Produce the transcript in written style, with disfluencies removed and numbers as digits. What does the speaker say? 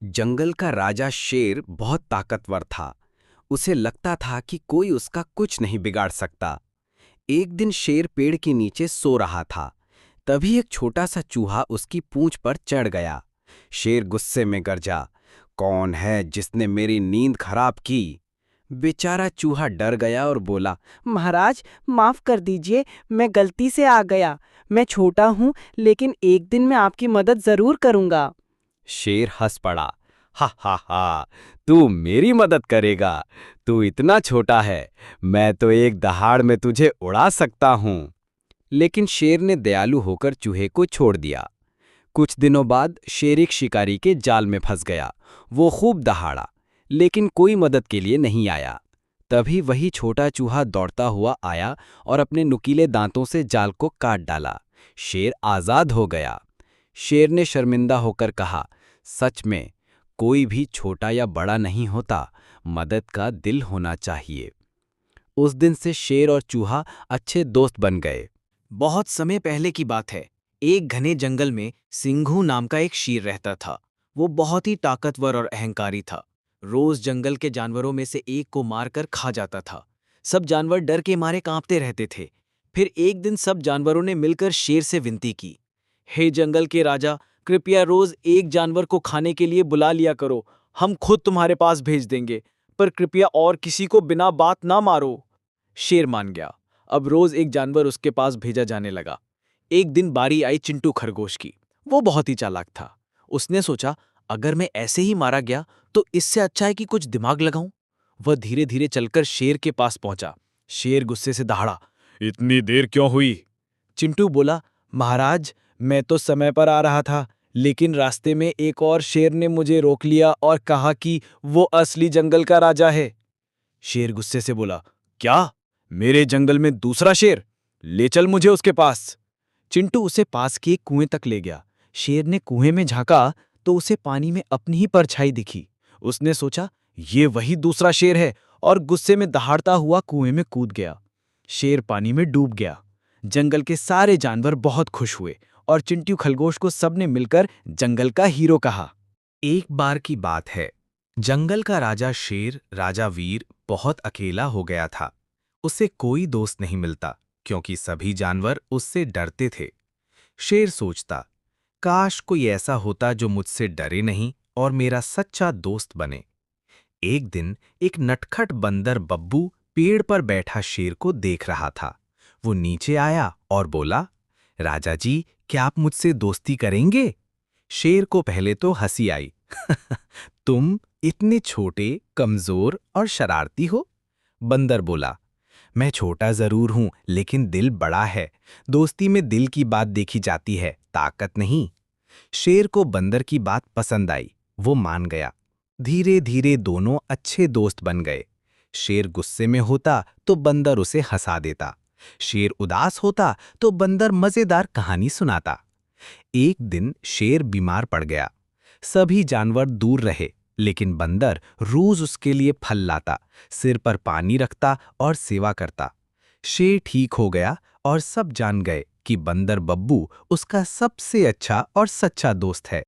जंगल का राजा शेर बहुत ताकतवर था। उसे लगता था कि कोई उसका कुछ नहीं बिगाड़ सकता। एक दिन शेर पेड़ के नीचे सो रहा था। तभी एक छोटा सा चूहा उसकी पूंछ पर चढ़ गया। शेर गुस्से में गरजा, कौन है जिसने मेरी नींद खराब की? बेचारा चूहा डर गया और बोला, महाराज, माफ कर दीजिए, मैं गलती से आ गया। मैं छोटा हूँ, लेकिन एक दिन मैं आपकी मदद जरूर करूंगा। शेर हंस पड़ा, हा हा हा, तू मेरी मदद करेगा? तू इतना छोटा है, मैं तो एक दहाड़ में तुझे उड़ा सकता हूँ। लेकिन शेर ने दयालु होकर चूहे को छोड़ दिया। कुछ दिनों बाद शेर एक शिकारी के जाल में फंस गया। वो खूब दहाड़ा, लेकिन कोई मदद के लिए नहीं आया। तभी वही छोटा चूहा दौड़ता हुआ आया और अपने नुकीले दांतों से जाल को काट डाला। शेर आजाद हो गया। शेर ने शर्मिंदा होकर कहा, सच में कोई भी छोटा या बड़ा नहीं होता, मदद का दिल होना चाहिए। उस दिन से शेर और चूहा अच्छे दोस्त बन गए। बहुत समय पहले की बात है। एक घने जंगल में सिंघू नाम का एक शेर रहता था। वो बहुत ही ताकतवर और अहंकारी था। रोज जंगल के जानवरों में से एक को मारकर खा जाता था। सब जानवर डर के मारे कांपते रहते थे। फिर एक दिन सब जानवरों ने मिलकर शेर से विनती की, हे जंगल के राजा, कृपया रोज एक जानवर को खाने के लिए बुला लिया करो। हम खुद तुम्हारे पास भेज देंगे, पर कृपया और किसी को बिना बात ना मारो। शेर मान गया। अब रोज एक जानवर उसके पास भेजा जाने लगा। एक दिन बारी आई चिंटू खरगोश की। वो बहुत ही चालाक था। उसने सोचा, अगर मैं ऐसे ही मारा गया तो इससे अच्छा है कि कुछ दिमाग लगाऊं। वह धीरे धीरे चलकर शेर के पास पहुंचा। शेर गुस्से से दहाड़ा, इतनी देर क्यों हुई? चिंटू बोला, महाराज, मैं तो समय पर आ रहा था, लेकिन रास्ते में एक और शेर ने मुझे रोक लिया और कहा कि वो असली जंगल का राजा है। शेर गुस्से से बोला, क्या? मेरे जंगल में दूसरा शेर? ले चल मुझे उसके पास। चिंटू उसे पास के एक कुएं तक ले गया। शेर ने कुएं में झांका तो उसे पानी में अपनी ही परछाई दिखी। उसने सोचा, ये वही दूसरा शेर है, और गुस्से में दहाड़ता हुआ कुएं में कूद गया। शेर पानी में डूब गया। जंगल के सारे जानवर बहुत खुश हुए और चिंटू खरगोश को सबने मिलकर जंगल का हीरो कहा। एक बार की बात है। जंगल का राजा शेर, राजा वीर, बहुत अकेला हो गया था। उसे कोई दोस्त नहीं मिलता, क्योंकि सभी जानवर उससे डरते थे। शेर सोचता, काश कोई ऐसा होता जो मुझसे डरे नहीं और मेरा सच्चा दोस्त बने। एक दिन एक नटखट बंदर बब्बू पेड़ पर बैठा शेर को देख रहा था। वो नीचे आया और बोला, राजा जी, क्या आप मुझसे दोस्ती करेंगे? शेर को पहले तो हंसी आई। तुम इतने छोटे, कमजोर और शरारती हो? बंदर बोला, मैं छोटा जरूर हूं, लेकिन दिल बड़ा है। दोस्ती में दिल की बात देखी जाती है, ताकत नहीं। शेर को बंदर की बात पसंद आई। वो मान गया। धीरे धीरे दोनों अच्छे दोस्त बन गए। शेर गुस्से में होता तो बंदर उसे हंसा देता। शेर उदास होता तो बंदर मजेदार कहानी सुनाता। एक दिन शेर बीमार पड़ गया। सभी जानवर दूर रहे, लेकिन बंदर रोज उसके लिए फल लाता, सिर पर पानी रखता और सेवा करता। शेर ठीक हो गया और सब जान गए कि बंदर बब्बू उसका सबसे अच्छा और सच्चा दोस्त है।